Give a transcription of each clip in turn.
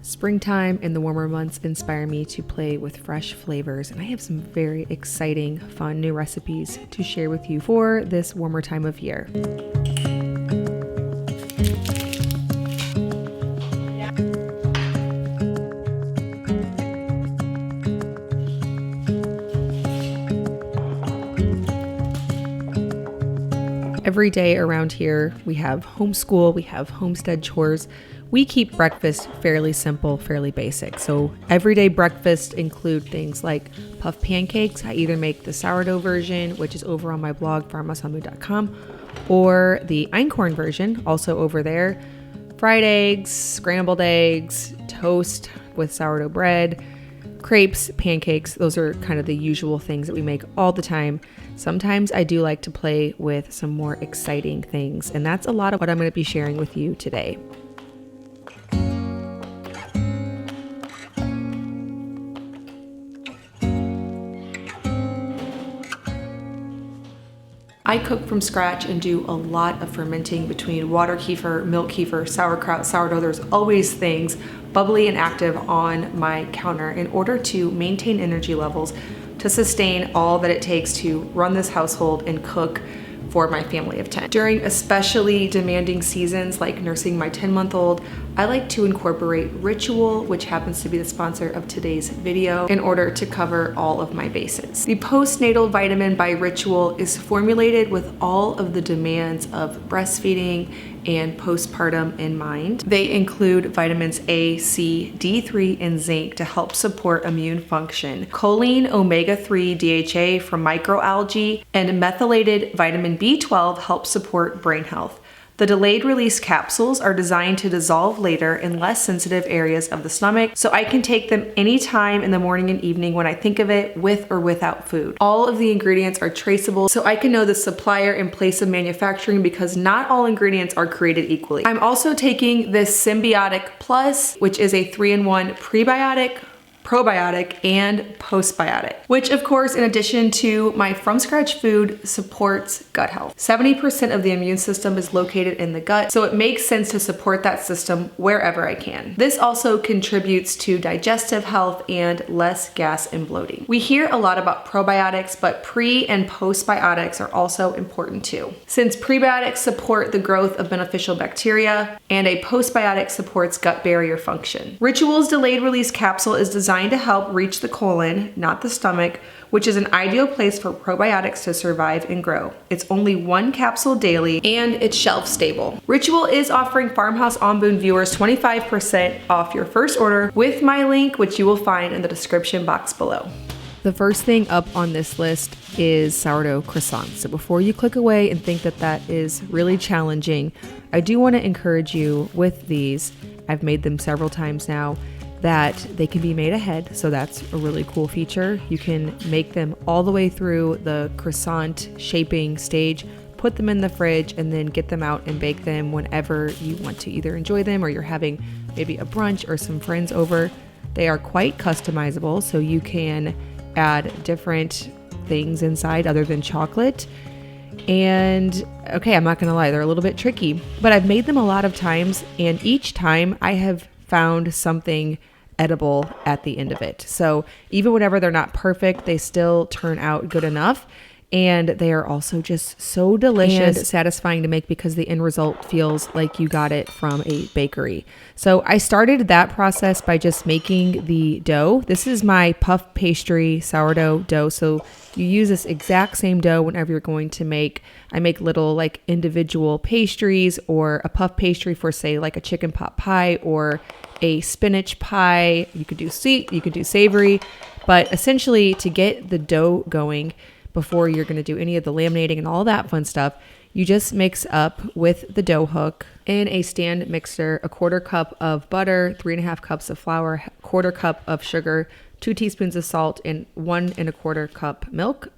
Springtime and the warmer months inspire me to play with fresh flavors, and I have some very exciting, fun new recipes to share with you for this warmer time of year. Every day around here, we have homeschool, we have homestead chores. We keep breakfast fairly simple, fairly basic. So everyday breakfasts include things like puff pancakes. I either make the sourdough version, which is over on my blog, farmhouse.com, or the einkorn version, also over there. Fried eggs, scrambled eggs, toast with sourdough bread, crepes, pancakes. Those are kind of the usual things that we make all the time. Sometimes I do like to play with some more exciting things, and that's a lot of what I'm going to be sharing with you today. I cook from scratch and do a lot of fermenting between water kefir, milk kefir, sauerkraut, sourdough. There's always things bubbly and active on my counter in order to maintain energy levels, to sustain all that it takes to run this household and cook for my family of 10. During especially demanding seasons like nursing my 10-month-old, I like to incorporate Ritual, which happens to be the sponsor of today's video, in order to cover all of my bases. The postnatal vitamin by Ritual is formulated with all of the demands of breastfeeding and postpartum in mind. They include vitamins A, C, D3, and zinc to help support immune function, choline, omega-3, DHA from microalgae, and methylated vitamin B12 help support brain health. The delayed release capsules are designed to dissolve later in less sensitive areas of the stomach, so I can take them anytime in the morning and evening when I think of it, with or without food. All of the ingredients are traceable, so I can know the supplier and place of manufacturing because not all ingredients are created equally. I'm also taking this Symbiotic Plus, which is a 3-in-1 prebiotic, probiotic, and postbiotic, which of course, in addition to my from scratch food, supports gut health. 70% of the immune system is located in the gut, so it makes sense to support that system wherever I can. This also contributes to digestive health and less gas and bloating. We hear a lot about probiotics, but pre and postbiotics are also important too, since prebiotics support the growth of beneficial bacteria and a postbiotic supports gut barrier function. Ritual's delayed release capsule is designed to help reach the colon, not the stomach, which is an ideal place for probiotics to survive and grow. It's only 1 capsule daily and it's shelf stable. Ritual is offering Farmhouse On Boon viewers 25% off your first order with my link, which you will find in the description box below. The first thing up on this list is sourdough croissants. So before you click away and think that that is really challenging, I do want to encourage you with these. I've made them several times now, that they can be made ahead, so that's a really cool feature. You can make them all the way through the croissant shaping stage, put them in the fridge, and then get them out and bake them whenever you want to either enjoy them or you're having maybe a brunch or some friends over. They are quite customizable, so you can add different things inside other than chocolate. And okay, I'm not gonna lie, they're a little bit tricky, but I've made them a lot of times, and each time I have found something edible at the end of it. So even whenever they're not perfect, they still turn out good enough. And they are also just so delicious and satisfying to make because the end result feels like you got it from a bakery. So I started that process by just making the dough. This is my puff pastry sourdough dough. So you use this exact same dough whenever you're going to make, I make little like individual pastries or a puff pastry for say like a chicken pot pie or a spinach pie. You could do sweet, you could do savory, but essentially to get the dough going before you're going to do any of the laminating and all that fun stuff, you just mix up with the dough hook in a stand mixer, a 1/4 cup of butter, 3.5 cups of flour, 1/4 cup of sugar, 2 teaspoons of salt, and 1 1/4 cup milk,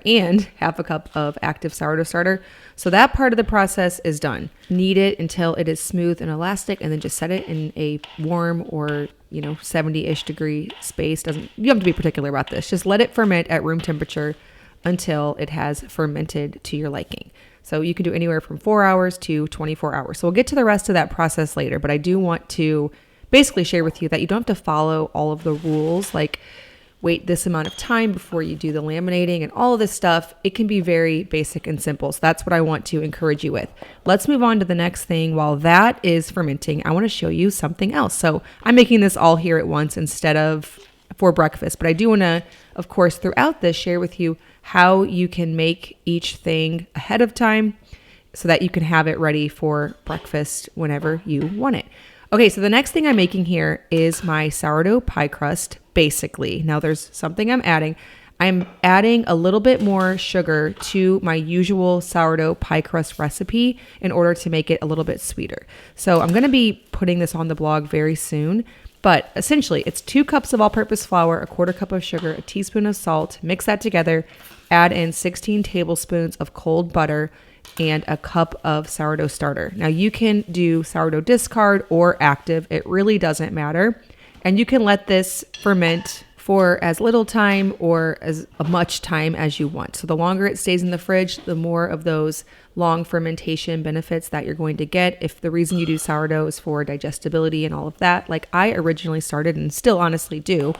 and 1/2 cup of active sourdough starter. So that part of the process is done. Knead it until it is smooth and elastic, and then just set it in a warm or 70-ish degree space. You don't have to be particular about this. Just let it ferment at room temperature until it has fermented to your liking. So you can do anywhere from 4 hours to 24 hours. So we'll get to the rest of that process later, but I do want to basically share with you that you don't have to follow all of the rules, like wait this amount of time before you do the laminating and all of this stuff. It can be very basic and simple. So that's what I want to encourage you with. Let's move on to the next thing. While that is fermenting, I want to show you something else. So I'm making this all here at once instead of for breakfast, but I do want to, of course, throughout this, share with you how you can make each thing ahead of time so that you can have it ready for breakfast whenever you want it. Okay, so the next thing I'm making here is my sourdough pie crust, basically. Now there's something I'm adding. I'm adding a little bit more sugar to my usual sourdough pie crust recipe in order to make it a little bit sweeter. So I'm going to be putting this on the blog very soon. But essentially, it's 2 cups of all-purpose flour, a 1/4 cup of sugar, a teaspoon of salt. Mix that together. Add in 16 tablespoons of cold butter and a cup of sourdough starter. Now, you can do sourdough discard or active. It really doesn't matter. And you can let this ferment for as little time or as much time as you want. So the longer it stays in the fridge, the more of those long fermentation benefits that you're going to get. If the reason you do sourdough is for digestibility and all of that, like I originally started and still honestly do,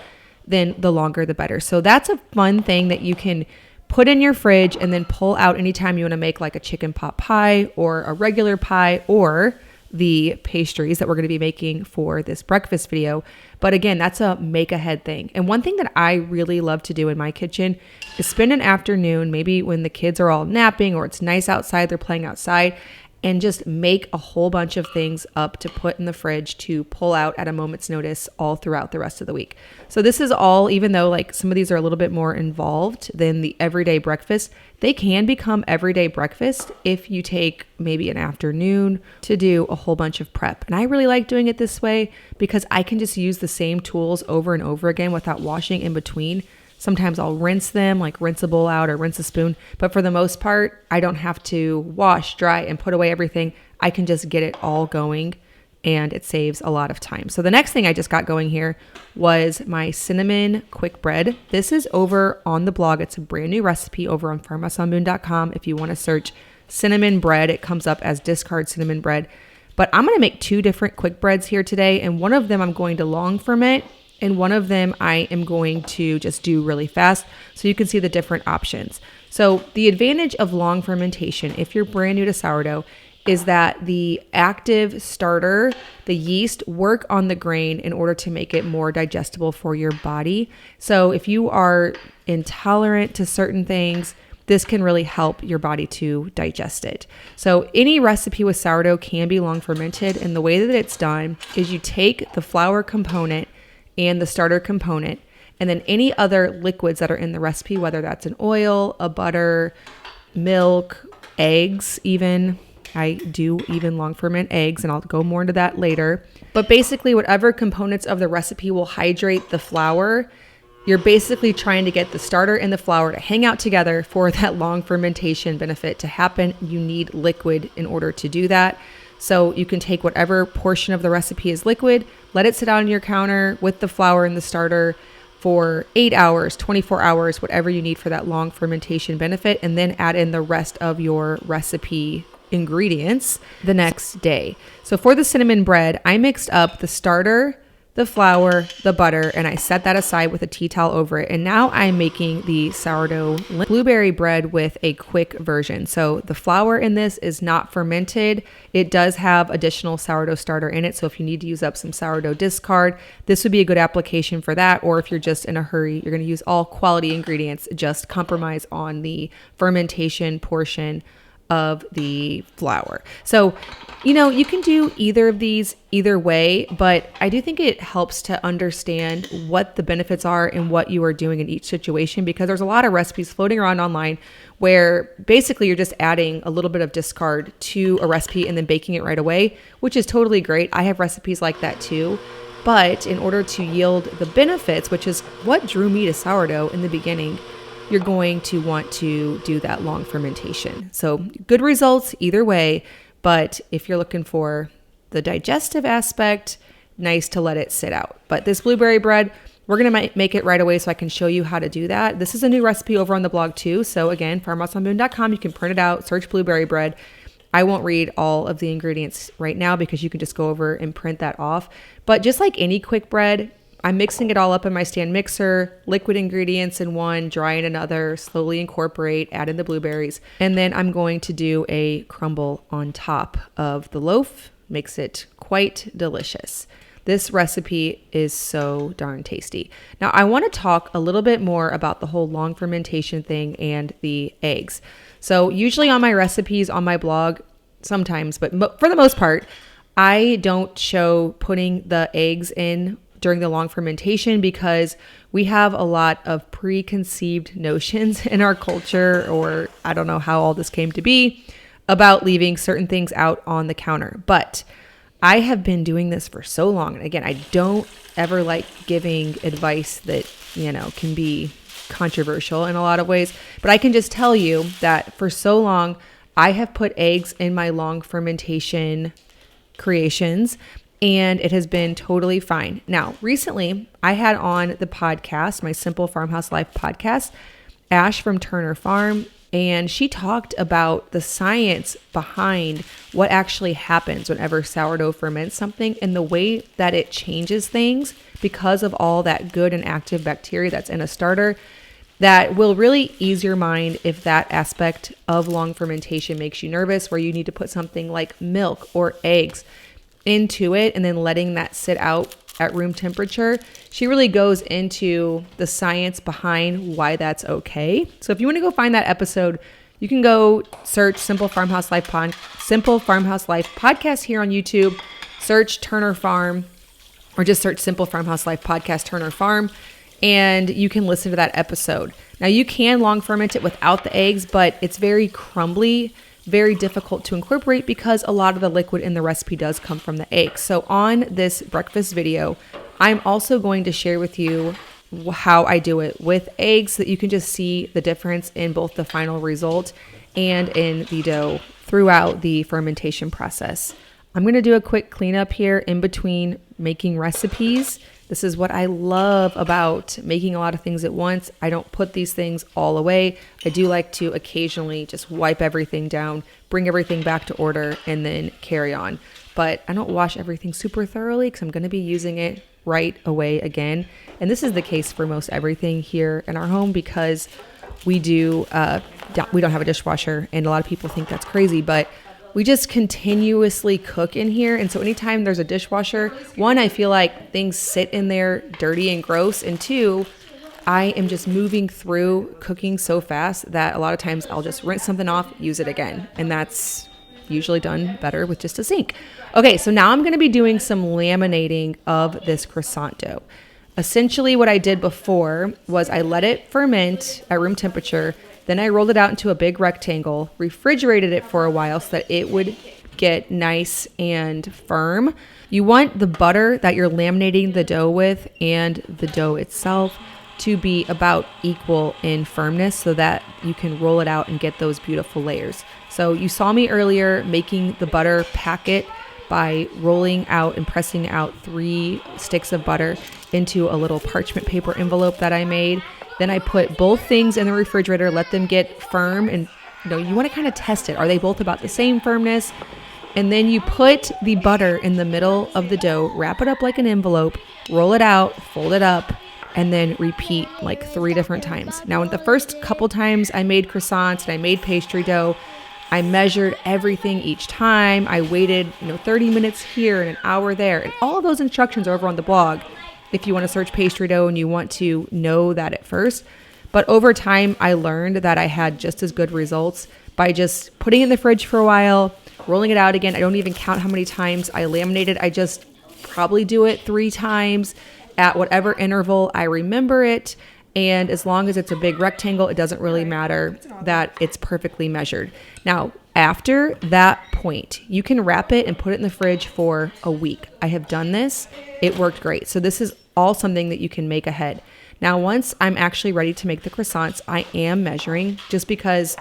then the longer the better. So that's a fun thing that you can put in your fridge and then pull out anytime you want to make like a chicken pot pie or a regular pie or the pastries that we're going to be making for this breakfast video. But again, that's a make ahead thing. And one thing that I really love to do in my kitchen is spend an afternoon, maybe when the kids are all napping or it's nice outside, they're playing outside, and just make a whole bunch of things up to put in the fridge to pull out at a moment's notice all throughout the rest of the week. So this is all, even though like some of these are a little bit more involved than the everyday breakfast, they can become everyday breakfast if you take maybe an afternoon to do a whole bunch of prep. And I really like doing it this way because I can just use the same tools over and over again without washing in between. Sometimes I'll rinse them, like rinse a bowl out or rinse a spoon. But for the most part, I don't have to wash, dry, and put away everything. I can just get it all going and it saves a lot of time. So the next thing I just got going here was my cinnamon quick bread. This is over on the blog. It's a brand new recipe over on farmhouseonmoon.com. If you want to search cinnamon bread, it comes up as discard cinnamon bread. But I'm going to make 2 different quick breads here today. And one of them I'm going to long ferment. And one of them I am going to just do really fast so you can see the different options. So the advantage of long fermentation, if you're brand new to sourdough, is that the active starter, the yeast, work on the grain in order to make it more digestible for your body. So if you are intolerant to certain things, this can really help your body to digest it. So any recipe with sourdough can be long fermented. And the way that it's done is you take the flour component and the starter component, and then any other liquids that are in the recipe, whether that's an oil, a butter, milk, eggs even. I do even long ferment eggs, and I'll go more into that later. But basically, whatever components of the recipe will hydrate the flour, you're basically trying to get the starter and the flour to hang out together for that long fermentation benefit to happen. You need liquid in order to do that. So you can take whatever portion of the recipe is liquid, let it sit out on your counter with the flour and the starter for 8 hours, 24 hours, whatever you need for that long fermentation benefit, and then add in the rest of your recipe ingredients the next day. So for the cinnamon bread, I mixed up the starter, the flour, the butter, and I set that aside with a tea towel over it. And now I'm making the sourdough blueberry bread with a quick version. So the flour in this is not fermented. It does have additional sourdough starter in it. So if you need to use up some sourdough discard, this would be a good application for that. Or if you're just in a hurry, you're going to use all quality ingredients, just compromise on the fermentation portion of the flour. So, you know, you can do either of these either way, but I do think it helps to understand what the benefits are and what you are doing in each situation, because there's a lot of recipes floating around online where basically you're just adding a little bit of discard to a recipe and then baking it right away, which is totally great. I have recipes like that too. But in order to yield the benefits, which is what drew me to sourdough in the beginning, you're going to want to do that long fermentation. So good results either way, but if you're looking for the digestive aspect, nice to let it sit out. But this blueberry bread, we're going to make it right away so I can show you how to do that. This is a new recipe over on the blog too. So again, farmhouseonmoon.com, you can print it out, search blueberry bread. I won't read all of the ingredients right now because you can just go over and print that off. But just like any quick bread, I'm mixing it all up in my stand mixer, liquid ingredients in one, dry in another, slowly incorporate, add in the blueberries. And then I'm going to do a crumble on top of the loaf, makes it quite delicious. This recipe is so darn tasty. Now, I want to talk a little bit more about the whole long fermentation thing and the eggs. So usually on my recipes on my blog, sometimes, but for the most part, I don't show putting the eggs in during the long fermentation because we have a lot of preconceived notions in our culture, or I don't know how all this came to be, about leaving certain things out on the counter. But I have been doing this for so long. And again, I don't ever like giving advice that, can be controversial in a lot of ways. But I can just tell you that for so long, I have put eggs in my long fermentation creations, and it has been totally fine. Now, recently, I had on the podcast, my Simple Farmhouse Life podcast, Ash from Turner Farm, and she talked about the science behind what actually happens whenever sourdough ferments something and the way that it changes things because of all that good and active bacteria that's in a starter. That will really ease your mind if that aspect of long fermentation makes you nervous, where you need to put something like milk or eggs into it and then letting that sit out at room temperature. She really goes into the science behind why that's okay. So if you want to go find that episode, you can go search Simple Farmhouse Life podcast here on YouTube, search Turner Farm, or just search Simple Farmhouse Life podcast Turner Farm, and you can listen to that episode. Now you can long ferment it without the eggs, but it's very crumbly, very difficult to incorporate because a lot of the liquid in the recipe does come from the eggs. So on this breakfast video, I'm also going to share with you how I do it with eggs so that you can just see the difference in both the final result and in the dough throughout the fermentation process. I'm going to do a quick cleanup here in between making recipes. This is what I love about making a lot of things at once. I don't put these things all away. I do like to occasionally just wipe everything down, bring everything back to order, and then carry on. But I don't wash everything super thoroughly because I'm going to be using it right away again. And this is the case for most everything here in our home because we don't have a dishwasher, and a lot of people think that's crazy, but we just continuously cook in here. And so anytime there's a dishwasher, one, I feel like things sit in there dirty and gross. And two, I am just moving through cooking so fast that a lot of times I'll just rinse something off, use it again. And that's usually done better with just a sink. Okay, so now I'm going to be doing some laminating of this croissant dough. Essentially what I did before was I let it ferment at room temperature. Then I rolled it out into a big rectangle, refrigerated it for a while so that it would get nice and firm. You want the butter that you're laminating the dough with and the dough itself to be about equal in firmness so that you can roll it out and get those beautiful layers. So you saw me earlier making the butter packet by rolling out and pressing out 3 sticks of butter into a little parchment paper envelope that I made. Then I put both things in the refrigerator, let them get firm, and you want to kind of test it. Are they both about the same firmness? And then you put the butter in the middle of the dough, wrap it up like an envelope, roll it out, fold it up, and then repeat like 3 different times. Now, the first couple times I made croissants and I made pastry dough, I measured everything each time. I waited, 30 minutes here and an hour there. And all of those instructions are over on the blog if you want to search pastry dough and you want to know that at first. But over time, I learned that I had just as good results by just putting it in the fridge for a while, rolling it out again. I don't even count how many times I laminated. I just probably do it 3 times at whatever interval I remember it. And as long as it's a big rectangle, it doesn't really matter that it's perfectly measured. Now, after that point, you can wrap it and put it in the fridge for a week. I have done this. It worked great. So this is all something that you can make ahead. Now, once I'm actually ready to make the croissants, I am measuring just because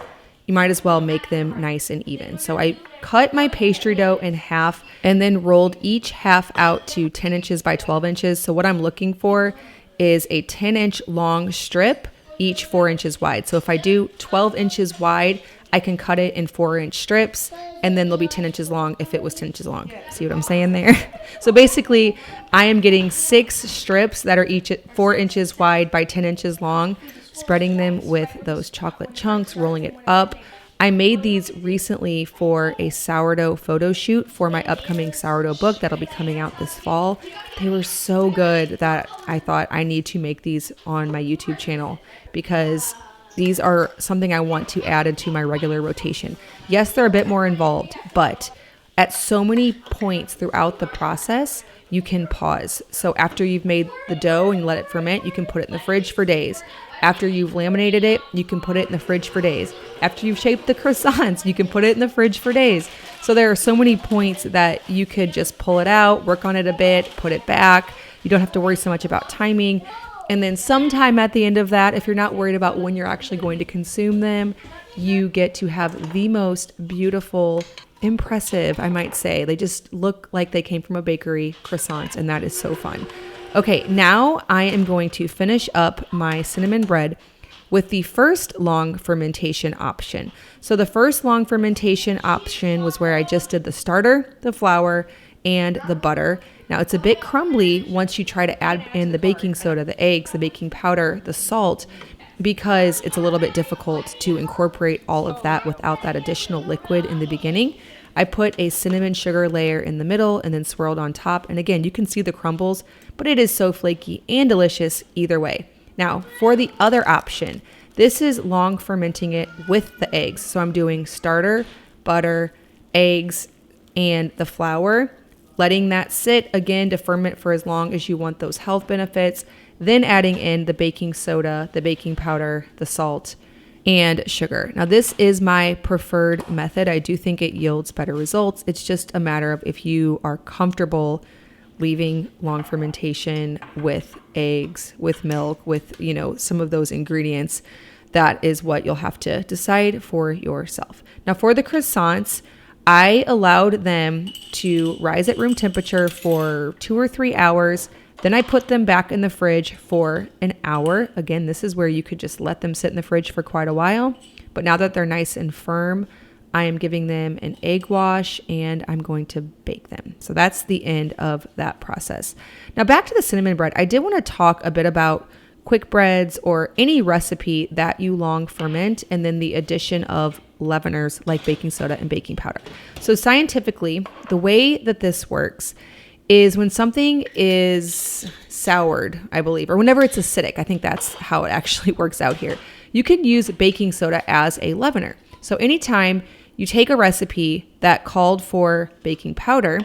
you might as well make them nice and even. So I cut my pastry dough in half and then rolled each half out to 10 inches by 12 inches. So what I'm looking for is a 10-inch long strip, each 4 inches wide. So if I do 12 inches wide, I can cut it in 4-inch strips, and then they'll be 10 inches long if it was 10 inches long. See what I'm saying there? So basically, I am getting 6 strips that are each 4 inches wide by 10 inches long, spreading them with those chocolate chunks, rolling it up. I made these recently for a sourdough photo shoot for my upcoming sourdough book that'll be coming out this fall. They were so good that I thought I need to make these on my YouTube channel because these are something I want to add into my regular rotation. Yes, they're a bit more involved, but at so many points throughout the process, you can pause. So after you've made the dough and let it ferment, you can put it in the fridge for days. After you've laminated it, you can put it in the fridge for days. After you've shaped the croissants, you can put it in the fridge for days. So there are so many points that you could just pull it out, work on it a bit, put it back. You don't have to worry so much about timing. And then sometime at the end of that, if you're not worried about when you're actually going to consume them, you get to have the most beautiful, impressive, I might say. They just look like they came from a bakery, croissants, and that is so fun. Okay, now I am going to finish up my cinnamon bread with the first long fermentation option. So the first long fermentation option was where I just did the starter, the flour, and the butter. Now it's a bit crumbly once you try to add in the baking soda, the eggs, the baking powder, the salt, because it's a little bit difficult to incorporate all of that without that additional liquid in the beginning. I put a cinnamon sugar layer in the middle and then swirled on top. And again, you can see the crumbles, but it is so flaky and delicious either way. Now for the other option, this is long fermenting it with the eggs. So I'm doing starter, butter, eggs, and the flour, letting that sit again to ferment for as long as you want those health benefits, then adding in the baking soda, the baking powder, the salt, and sugar. Now this is my preferred method. I do think it yields better results. It's just a matter of if you are comfortable leaving long fermentation with eggs, with milk, with, some of those ingredients. That is what you'll have to decide for yourself. Now for the croissants, I allowed them to rise at room temperature for 2 or 3 hours. Then I put them back in the fridge for an hour. Again, this is where you could just let them sit in the fridge for quite a while. But now that they're nice and firm, I am giving them an egg wash and I'm going to bake them. So that's the end of that process. Now back to the cinnamon bread. I did want to talk a bit about quick breads or any recipe that you long ferment and then the addition of leaveners like baking soda and baking powder. So scientifically, the way that this works is when something is soured, I believe, or whenever it's acidic, I think that's how it actually works out here. You can use baking soda as a leavener. So anytime you take a recipe that called for baking powder,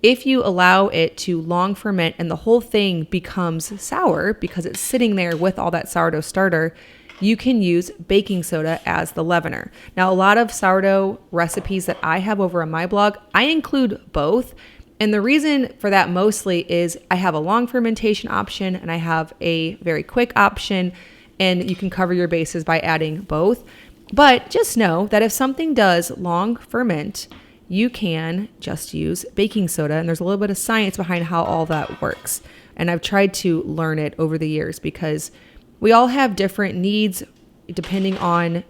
if you allow it to long ferment and the whole thing becomes sour because it's sitting there with all that sourdough starter, you can use baking soda as the leavener. Now, a lot of sourdough recipes that I have over on my blog, I include both. And the reason for that mostly is I have a long fermentation option and I have a very quick option, and you can cover your bases by adding both. But just know that if something does long ferment, you can just use baking soda. And there's a little bit of science behind how all that works. And I've tried to learn it over the years because we all have different needs depending on,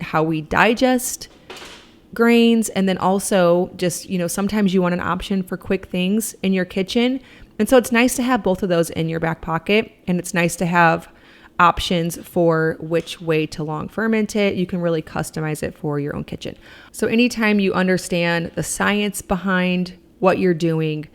how we digest grains. And then also just, sometimes you want an option for quick things in your kitchen. And so it's nice to have both of those in your back pocket. And it's nice to have options for which way to long ferment it. You can really customize it for your own kitchen. So anytime you understand the science behind what you're doing,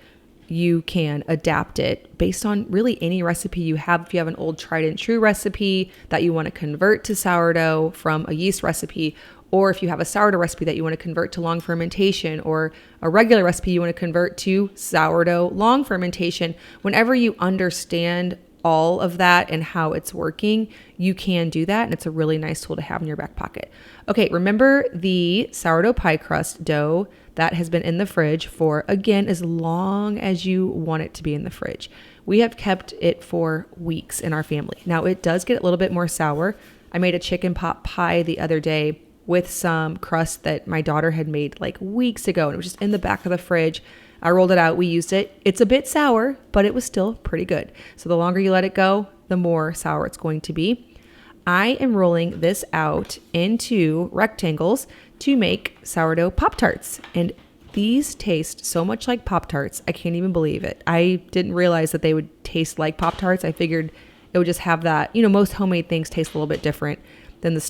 you can adapt it based on really any recipe you have. If you have an old tried and true recipe that you want to convert to sourdough from a yeast recipe, or if you have a sourdough recipe that you want to convert to long fermentation, or a regular recipe you want to convert to sourdough long fermentation, whenever you understand all of that and how it's working, you can do that. And it's a really nice tool to have in your back pocket. Okay, remember the sourdough pie crust dough that has been in the fridge for, again, as long as you want it to be in the fridge. We have kept it for weeks in our family. Now it does get a little bit more sour. I made a chicken pot pie the other day with some crust that my daughter had made like weeks ago, and it was just in the back of the fridge. I rolled it out, we used it. It's a bit sour, but it was still pretty good. So the longer you let it go, the more sour it's going to be. I am rolling this out into rectangles to make sourdough Pop-Tarts. And these taste so much like Pop-Tarts. I can't even believe it. I didn't realize that they would taste like Pop-Tarts. I figured it would just have that, most homemade things taste a little bit different than the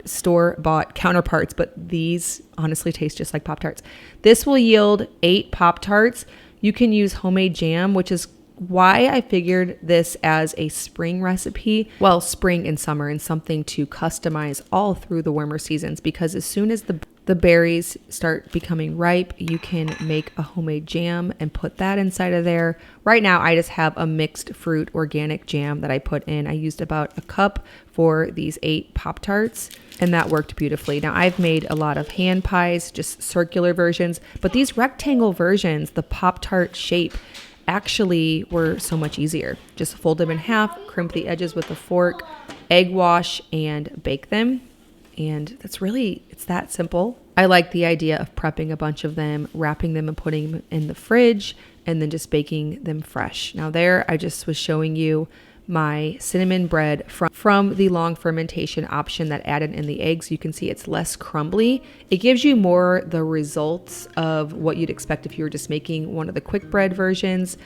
store-bought counterparts, but these honestly taste just like Pop-Tarts. This will yield 8 Pop-Tarts. You can use homemade jam, which is why I figured this as a spring recipe. Well, spring and summer, and something to customize all through the warmer seasons, because as soon as the berries start becoming ripe, you can make a homemade jam and put that inside of there. Right now, I just have a mixed fruit organic jam that I put in. I used about a cup for these 8 Pop-Tarts, and that worked beautifully. Now, I've made a lot of hand pies, just circular versions, but these rectangle versions, the Pop-Tart shape, actually were so much easier. Just fold them in half, crimp the edges with a fork, egg wash, and bake them. And it's that simple. I like the idea of prepping a bunch of them, wrapping them and putting them in the fridge, and then just baking them fresh. Now there, I just was showing you my cinnamon bread from the long fermentation option that added in the eggs. You can see it's less crumbly. It gives you more the results of what you'd expect if you were just making one of the quick bread versions.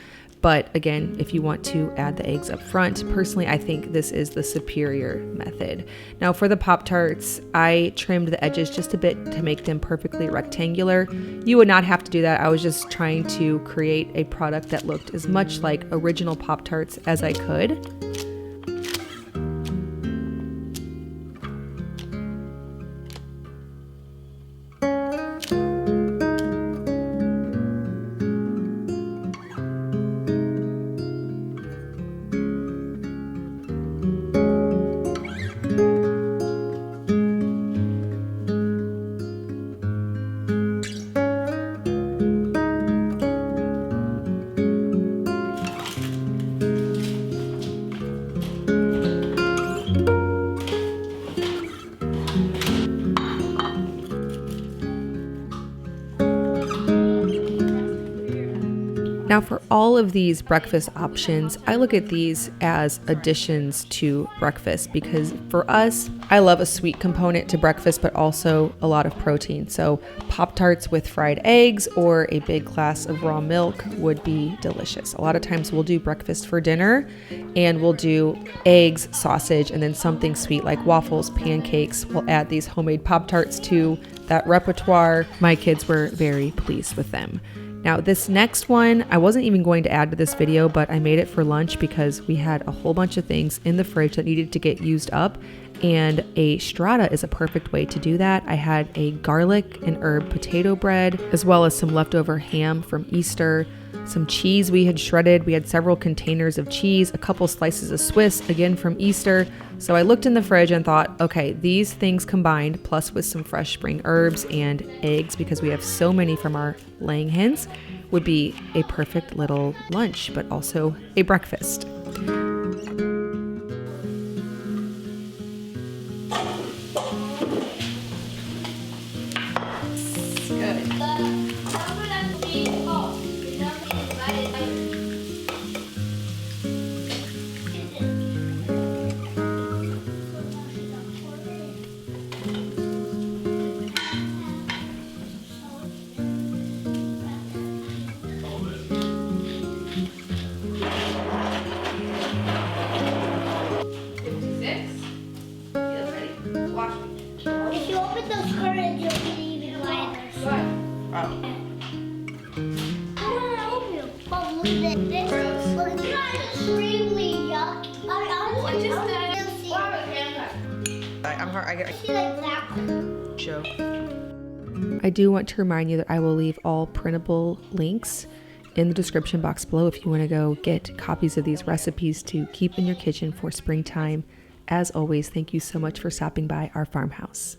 But again, if you want to add the eggs up front, personally, I think this is the superior method. Now for the Pop-Tarts, I trimmed the edges just a bit to make them perfectly rectangular. You would not have to do that. I was just trying to create a product that looked as much like original Pop-Tarts as I could. Now for all of these breakfast options, I look at these as additions to breakfast, because for us, I love a sweet component to breakfast, but also a lot of protein. So Pop-Tarts with fried eggs or a big glass of raw milk would be delicious. A lot of times we'll do breakfast for dinner, and we'll do eggs, sausage, and then something sweet like waffles, pancakes. We'll add these homemade Pop-Tarts to that repertoire. My kids were very pleased with them. Now this next one, I wasn't even going to add to this video, but I made it for lunch because we had a whole bunch of things in the fridge that needed to get used up, and a Strata is a perfect way to do that. I had a garlic and herb potato bread, as well as some leftover ham from Easter, some cheese we had shredded. We had several containers of cheese, a couple slices of Swiss, again from Easter. So I looked in the fridge and thought, okay, these things combined, plus with some fresh spring herbs and eggs, because we have so many from our laying hens, would be a perfect little lunch, but also a breakfast. If you open those curtains, you'll get even lighter. Oh. I want to help you. But look at this. Look, it's not extremely yucky. I'm hard. I see like that one. Joke. I do want to remind you that I will leave all printable links in the description box below if you want to go get copies of these recipes to keep in your kitchen for springtime. As always, thank you so much for stopping by our farmhouse.